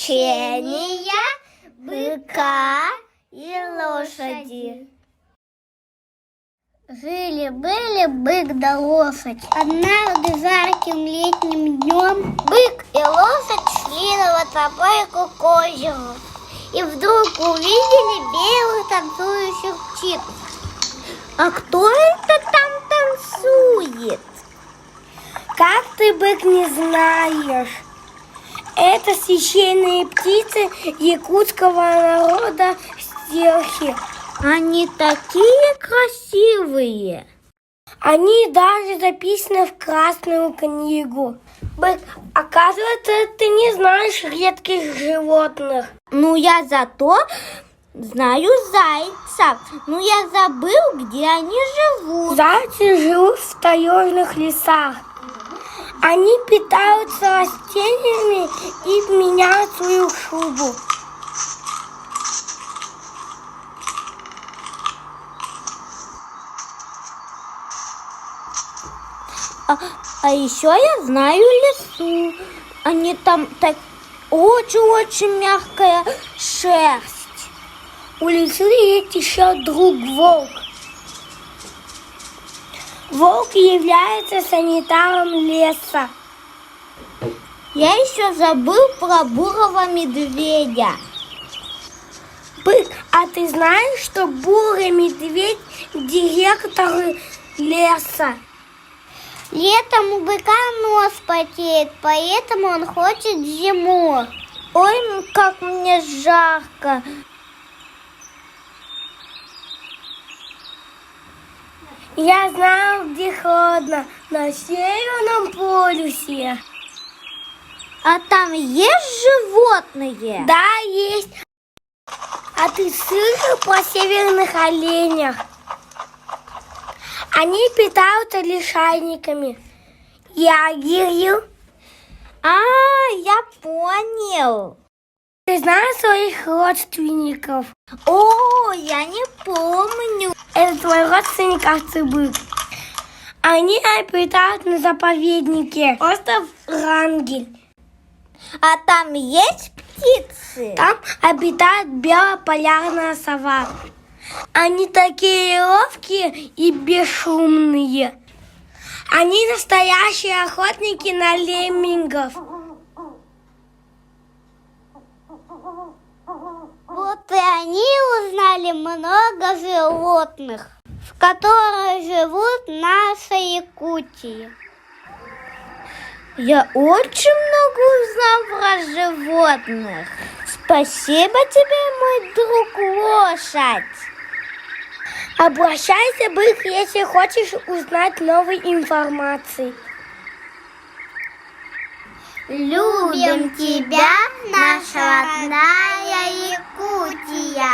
Приключения быка и лошади. Жили-были бык да лошадь. Однажды жарким летним днем бык и лошадь шли на водопойку к озеру. И вдруг увидели белых танцующих птиц. А кто это там танцует? Как ты, бык, не знаешь? Это священные птицы якутского народа стерхи. Они такие красивые. Они даже записаны в Красную книгу. Бык, оказывается, ты не знаешь редких животных. Ну, я зато знаю зайцев. Ну, я забыл, где они живут. Зайцы живут в таежных лесах. Они питаются растениями и меняют свою шубу. А еще я знаю лесу. Они там так очень-очень мягкая шерсть. У лисы есть еще друг волк. Волк является санитаром леса. Я еще забыл про бурого медведя. Бык, а ты знаешь, что бурый медведь – директор леса? Летом у быка нос потеет, поэтому он хочет зиму. Ой, как мне жарко. Я знаю, где холодно, на Северном полюсе. А там есть животные? Да, есть. А ты слышал про северных оленях? Они питаются лишайниками. Ягерью. Я понял. Ты знаешь своих родственников? О, я не помню. Это твой родственник овцы-бык. Они обитают на заповеднике. Остров Врангель. А там есть птицы? Там обитает белополярная сова. Они такие ловкие и бесшумные. Они настоящие охотники на леммингов. Вот и они узнали много животных, в которых живут в нашей Якутии. Я очень много узнал про животных. Спасибо тебе, мой друг лошадь. Обращайся, бык, если хочешь узнать новой информации. Любим тебя, наша родная Якутия.